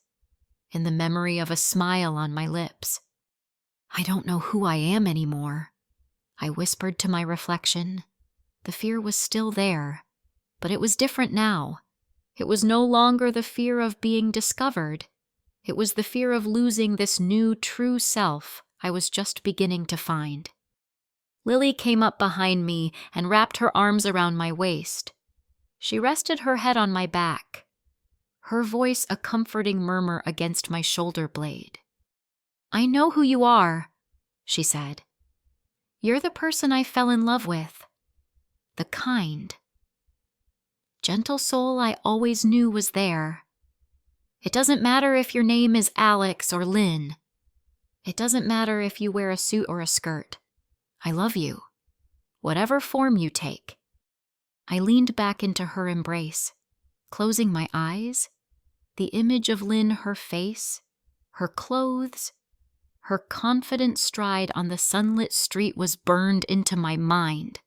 Speaker 1: in the memory of a smile on my lips. "I don't know who I am anymore," I whispered to my reflection. The fear was still there, but it was different now. It was no longer the fear of being discovered. It was the fear of losing this new, true self I was just beginning to find. Lily came up behind me and wrapped her arms around my waist. She rested her head on my back, her voice a comforting murmur against my shoulder blade. "I know who you are," she said. "You're the person I fell in love with. The kind, gentle soul I always knew was there. It doesn't matter if your name is Alex or Lynn. It doesn't matter if you wear a suit or a skirt. I love you, whatever form you take." I leaned back into her embrace, closing my eyes, The image of Lynn, her face, her clothes, her confident stride on the sunlit street was burned into my mind.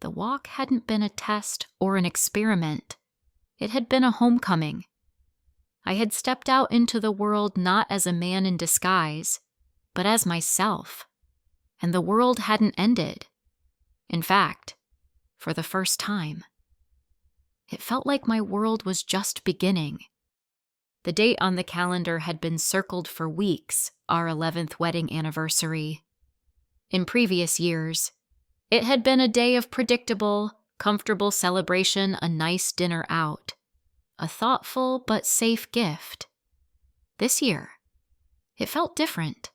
Speaker 1: The walk hadn't been a test or an experiment. It had been a homecoming. I had stepped out into the world not as a man in disguise, but as myself. And the world hadn't ended. In fact, for the first time. It felt like my world was just beginning. The date on the calendar had been circled for weeks, our 11th wedding anniversary. In previous years, it had been a day of predictable, comfortable celebration, a nice dinner out, a thoughtful but safe gift. This year, it felt different.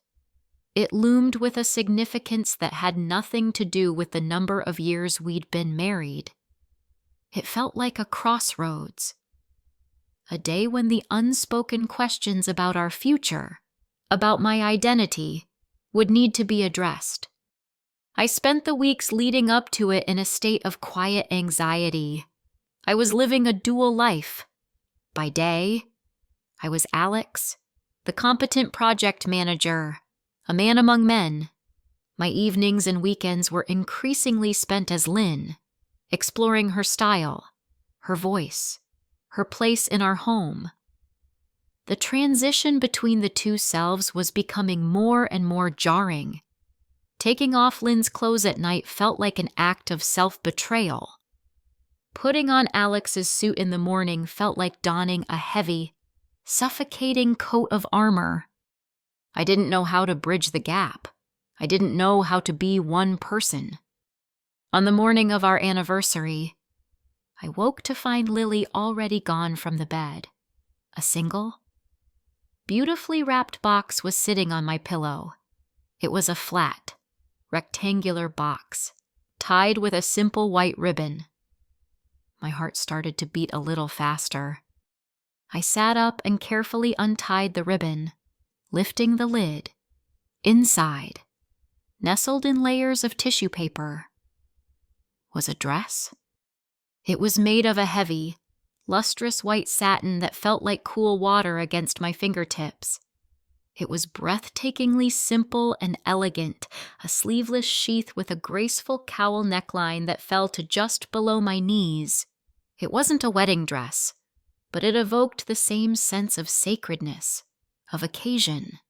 Speaker 1: It loomed with a significance that had nothing to do with the number of years we'd been married. It felt like a crossroads. A day when the unspoken questions about our future, about my identity, would need to be addressed. I spent the weeks leading up to it in a state of quiet anxiety. I was living a dual life. By day, I was Alex, the competent project manager, a man among men. My evenings and weekends were increasingly spent as Lynn, exploring her style, her voice, her place in our home. The transition between the two selves was becoming more and more jarring. Taking off Lynn's clothes at night felt like an act of self-betrayal. Putting on Alex's suit in the morning felt like donning a heavy, suffocating coat of armor. I didn't know how to bridge the gap. I didn't know how to be one person. On the morning of our anniversary, I woke to find Lily already gone from the bed. A single, beautifully wrapped box was sitting on my pillow. It was a flat, rectangular box, tied with a simple white ribbon. My heart started to beat a little faster. I sat up and carefully untied the ribbon, lifting the lid. Inside, nestled in layers of tissue paper, was a dress. It was made of a heavy, lustrous white satin that felt like cool water against my fingertips. It was breathtakingly simple and elegant, a sleeveless sheath with a graceful cowl neckline that fell to just below my knees. It wasn't a wedding dress, but it evoked the same sense of sacredness, of occasion.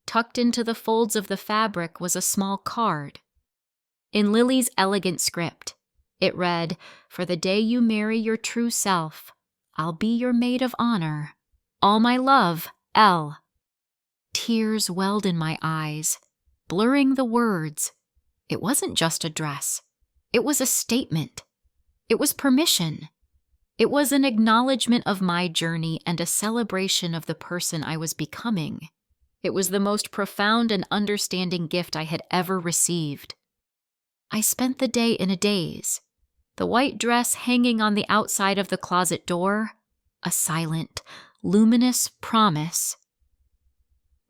Speaker 1: Tucked into the folds of the fabric was a small card. In Lily's elegant script, it read, "For the day you marry your true self, I'll be your maid of honor. All my love, L." Tears welled in my eyes, blurring the words. It wasn't just a dress. It was a statement. It was permission. It was an acknowledgement of my journey and a celebration of the person I was becoming. It was the most profound and understanding gift I had ever received. I spent the day in a daze, the white dress hanging on the outside of the closet door, a silent, luminous promise.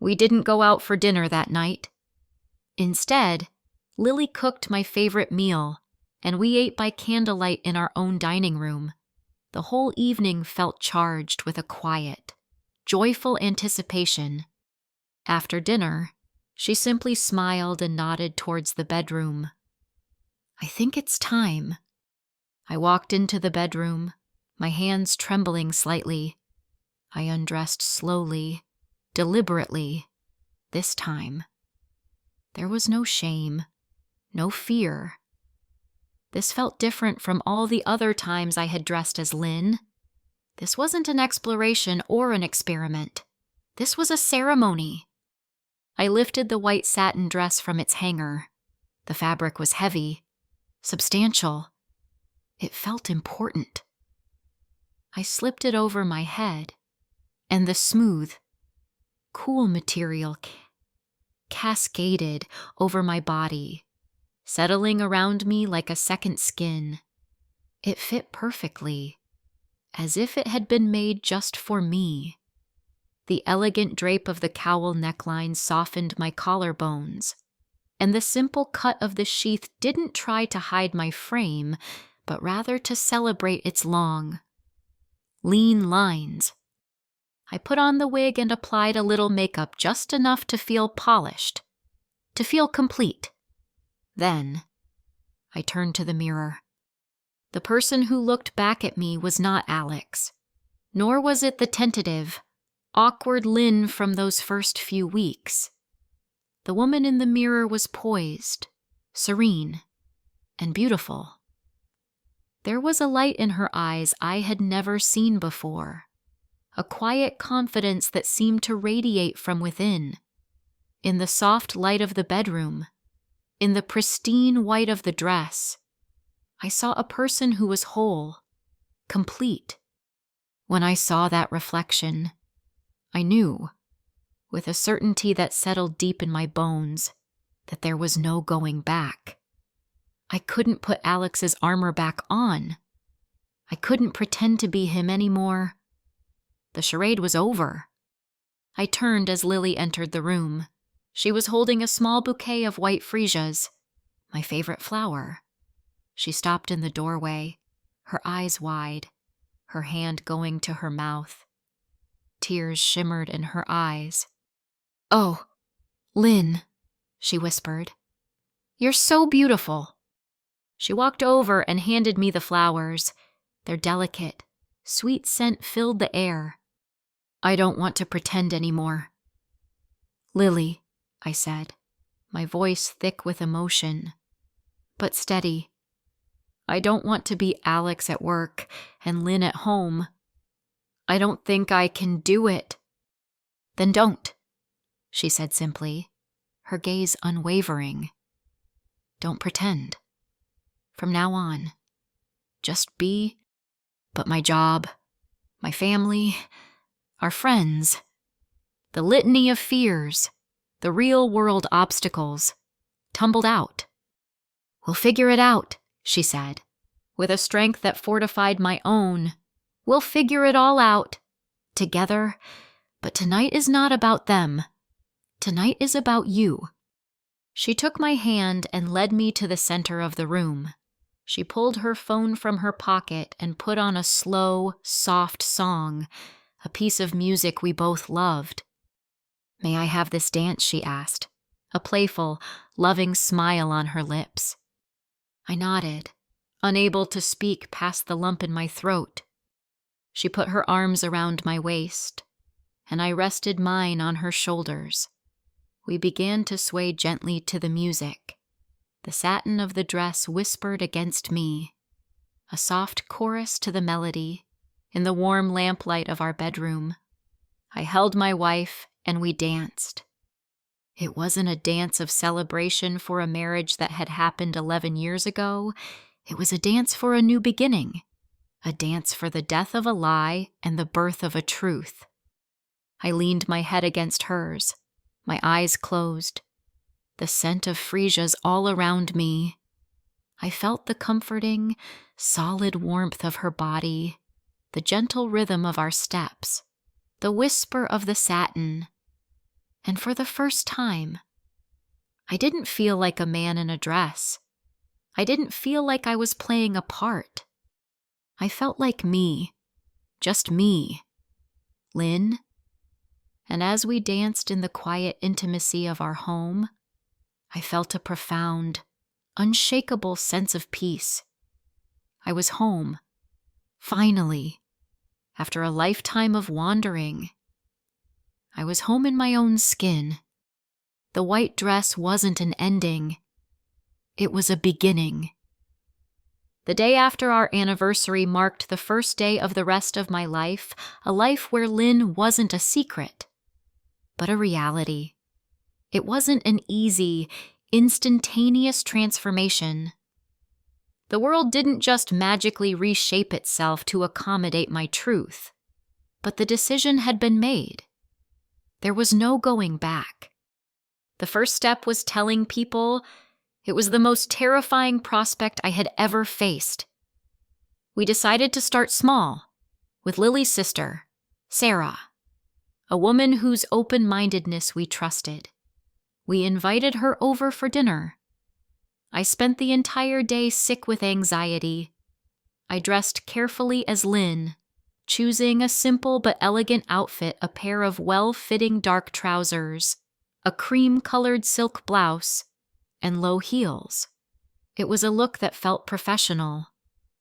Speaker 1: We didn't go out for dinner that night. Instead, Lily cooked my favorite meal, and we ate by candlelight in our own dining room. The whole evening felt charged with a quiet, joyful anticipation. After dinner, she simply smiled and nodded towards the bedroom. "I think it's time." I walked into the bedroom, my hands trembling slightly. I undressed slowly, deliberately, this time. There was no shame, no fear. This felt different from all the other times I had dressed as Lynn. This wasn't an exploration or an experiment. This was a ceremony. I lifted the white satin dress from its hanger. The fabric was heavy, substantial. It felt important. I slipped it over my head, and the smooth, cool material cascaded over my body, settling around me like a second skin. It fit perfectly, as if it had been made just for me. The elegant drape of the cowl neckline softened my collarbones, and the simple cut of the sheath didn't try to hide my frame, but rather to celebrate its long, lean lines. I put on the wig and applied a little makeup, just enough to feel polished, to feel complete. Then, I turned to the mirror. The person who looked back at me was not Alex, nor was it the tentative, awkward Lynn from those first few weeks. The woman in the mirror was poised, serene, and beautiful. There was a light in her eyes I had never seen before, a quiet confidence that seemed to radiate from within. In the soft light of the bedroom, in the pristine white of the dress, I saw a person who was whole, complete. When I saw that reflection, I knew, with a certainty that settled deep in my bones, that there was no going back. I couldn't put Alex's armor back on. I couldn't pretend to be him anymore. The charade was over. I turned as Lily entered the room. She was holding a small bouquet of white freesias, my favorite flower. She stopped in the doorway, her eyes wide, her hand going to her mouth. Tears shimmered in her eyes. "Oh, Lynn," she whispered. "You're so beautiful." She walked over and handed me the flowers. Their delicate, sweet scent filled the air. "I don't want to pretend anymore." "Lily," I said, my voice thick with emotion, but steady. "I don't want to be Alex at work and Lynn at home. I don't think I can do it." "Then don't," she said simply, her gaze unwavering. "Don't pretend. From now on, just be, but my job, my family, our friends, the litany of fears, the real-world obstacles, tumbled out. We'll figure it out," she said, with a strength that fortified my own. "We'll figure it all out, together, but tonight is not about them. Tonight is about you." She took my hand and led me to the center of the room. She pulled her phone from her pocket and put on a slow, soft song, a piece of music we both loved. "May I have this dance?" she asked, a playful, loving smile on her lips. I nodded, unable to speak past the lump in my throat. She put her arms around my waist, and I rested mine on her shoulders. We began to sway gently to the music. The satin of the dress whispered against me, a soft chorus to the melody, in the warm lamplight of our bedroom. I held my wife, and we danced. It wasn't a dance of celebration for a marriage that had happened 11 years ago. It was a dance for a new beginning, a dance for the death of a lie and the birth of a truth. I leaned my head against hers, my eyes closed, the scent of freesias all around me. I felt the comforting, solid warmth of her body, the gentle rhythm of our steps, the whisper of the satin. And for the first time, I didn't feel like a man in a dress. I didn't feel like I was playing a part. I felt like me, just me, Lynn. And as we danced in the quiet intimacy of our home, I felt a profound, unshakable sense of peace. I was home, finally, after a lifetime of wandering. I was home in my own skin. The white dress wasn't an ending. It was a beginning. The day after our anniversary marked the first day of the rest of my life, a life where Lynn wasn't a secret, but a reality. It wasn't an easy, instantaneous transformation. The world didn't just magically reshape itself to accommodate my truth, but the decision had been made. There was no going back. The first step was telling people. It was the most terrifying prospect I had ever faced. We decided to start small, with Lily's sister, Sarah, a woman whose open-mindedness we trusted. We invited her over for dinner. I spent the entire day sick with anxiety. I dressed carefully as Lynn, choosing a simple but elegant outfit, a pair of well-fitting dark trousers, a cream-colored silk blouse, and low heels. It was a look that felt professional,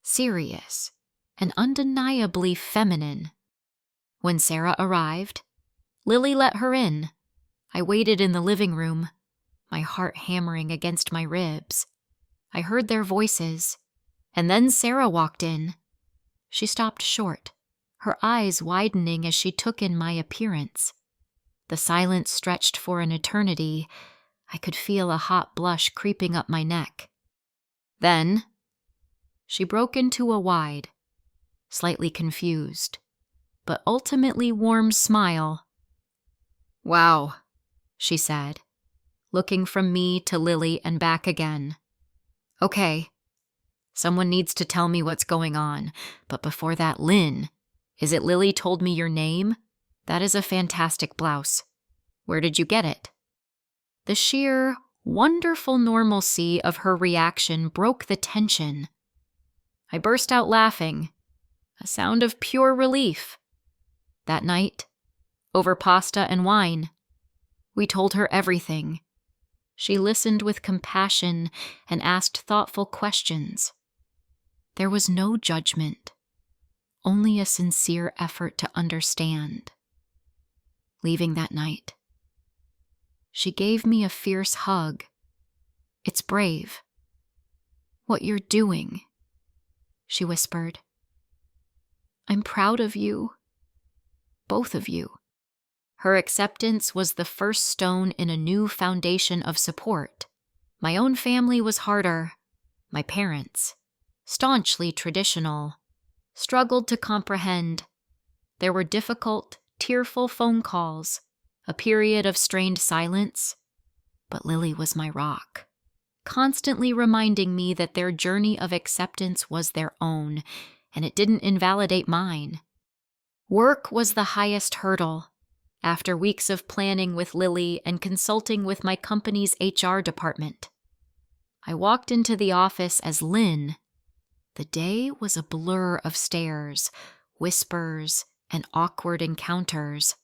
Speaker 1: serious, and undeniably feminine. When Sarah arrived, Lily let her in. I waited in the living room, my heart hammering against my ribs. I heard their voices, and then Sarah walked in. She stopped short, her eyes widening as she took in my appearance. The silence stretched for an eternity. I could feel a hot blush creeping up my neck. Then, she broke into a wide, slightly confused, but ultimately warm smile. "Wow," she said, looking from me to Lily and back again. "Okay, someone needs to tell me what's going on, but before that, Lynn, is it Lily told me your name? That is a fantastic blouse. Where did you get it?" The sheer, wonderful normalcy of her reaction broke the tension. I burst out laughing, a sound of pure relief. That night, over pasta and wine, we told her everything. She listened with compassion and asked thoughtful questions. There was no judgment, only a sincere effort to understand. Leaving that night, she gave me a fierce hug. "It's brave. What you're doing," she whispered. "I'm proud of you. Both of you." Her acceptance was the first stone in a new foundation of support. My own family was harder. My parents, staunchly traditional, struggled to comprehend. There were difficult, tearful phone calls, a period of strained silence, but Lily was my rock, constantly reminding me that their journey of acceptance was their own, and it didn't invalidate mine. Work was the highest hurdle. After weeks of planning with Lily and consulting with my company's HR department, I walked into the office as Lynn. The day was a blur of stares, whispers, and awkward encounters,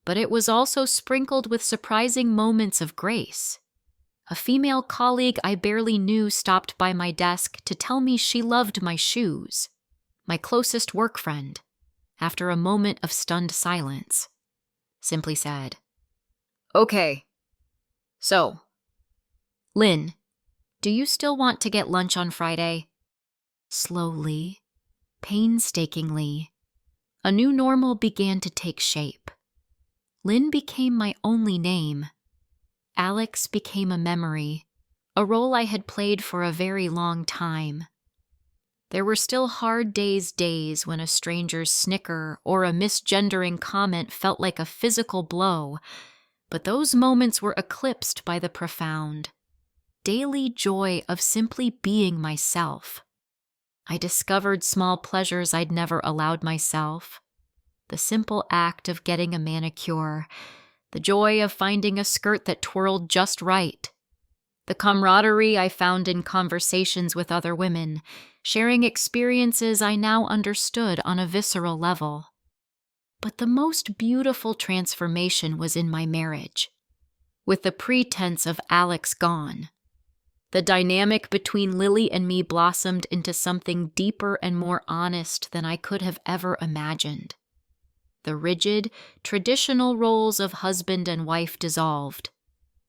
Speaker 1: but it was also sprinkled with surprising moments of grace. A female colleague I barely knew stopped by my desk to tell me she loved my shoes. My closest work friend, after a moment of stunned silence, simply said, "Okay, so, Lynn, do you still want to get lunch on Friday?" Slowly, painstakingly, a new normal began to take shape. Lynn became my only name. Alex became a memory, a role I had played for a very long time. There were still hard days when a stranger's snicker or a misgendering comment felt like a physical blow, but those moments were eclipsed by the profound, daily joy of simply being myself. I discovered small pleasures I'd never allowed myself. The simple act of getting a manicure, the joy of finding a skirt that twirled just right, the camaraderie I found in conversations with other women, sharing experiences I now understood on a visceral level. But the most beautiful transformation was in my marriage. With the pretense of Alex gone, the dynamic between Lily and me blossomed into something deeper and more honest than I could have ever imagined. The rigid, traditional roles of husband and wife dissolved.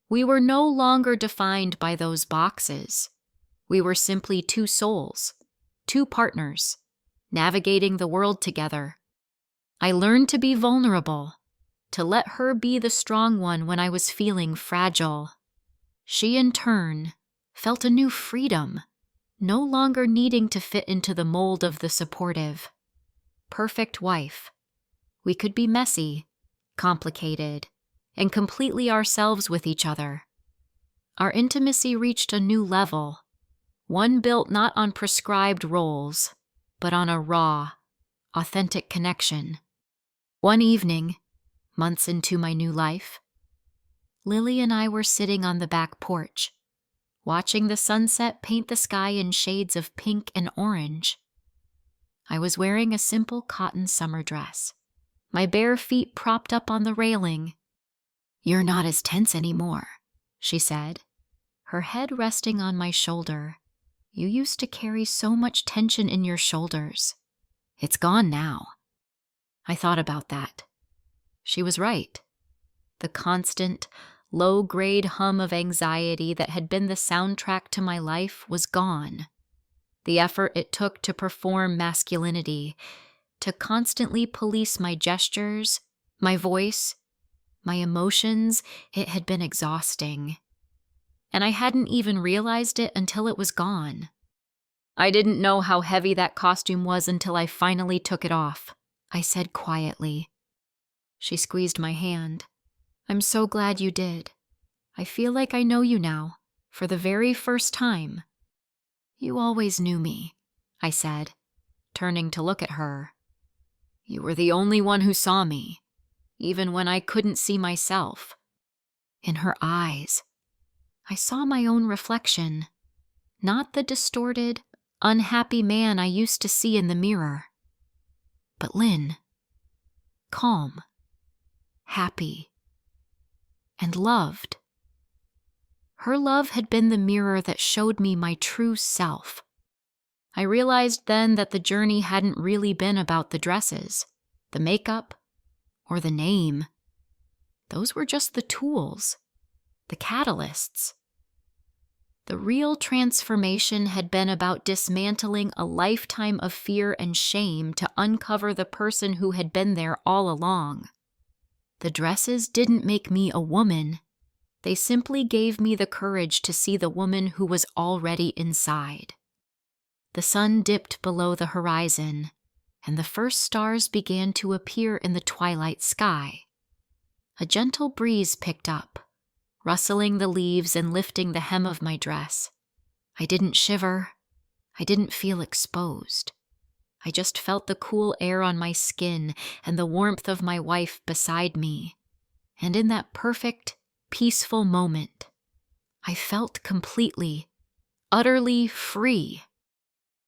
Speaker 1: We were no longer defined by those boxes. We were simply two souls, two partners, navigating the world together. I learned to be vulnerable, to let her be the strong one when I was feeling fragile. She, in turn, felt a new freedom, no longer needing to fit into the mold of the supportive, perfect wife. We could be messy, complicated, and completely ourselves with each other. Our intimacy reached a new level, one built not on prescribed roles, but on a raw, authentic connection. One evening, months into my new life, Lily and I were sitting on the back porch, watching the sunset paint the sky in shades of pink and orange. I was wearing a simple cotton summer dress, my bare feet propped up on the railing. "You're not as tense anymore," she said, her head resting on my shoulder. "You used to carry so much tension in your shoulders. It's gone now." I thought about that. She was right. The constant, low-grade hum of anxiety that had been the soundtrack to my life was gone. The effort it took to perform masculinity, to constantly police my gestures, my voice, my emotions, it had been exhausting. And I hadn't even realized it until it was gone. "I didn't know how heavy that costume was until I finally took it off," I said quietly. She squeezed my hand. "I'm so glad you did. I feel like I know you now, for the very first time." "You always knew me," I said, turning to look at her. "You were the only one who saw me, even when I couldn't see myself." In her eyes, I saw my own reflection, not the distorted, unhappy man I used to see in the mirror, but Lynn, calm, happy, and loved. Her love had been the mirror that showed me my true self. I realized then that the journey hadn't really been about the dresses, the makeup, or the name. Those were just the tools, the catalysts. The real transformation had been about dismantling a lifetime of fear and shame to uncover the person who had been there all along. The dresses didn't make me a woman. They simply gave me the courage to see the woman who was already inside. The sun dipped below the horizon, and the first stars began to appear in the twilight sky. A gentle breeze picked up, rustling the leaves and lifting the hem of my dress. I didn't shiver. I didn't feel exposed. I just felt the cool air on my skin and the warmth of my wife beside me. And in that perfect, peaceful moment, I felt completely, utterly free.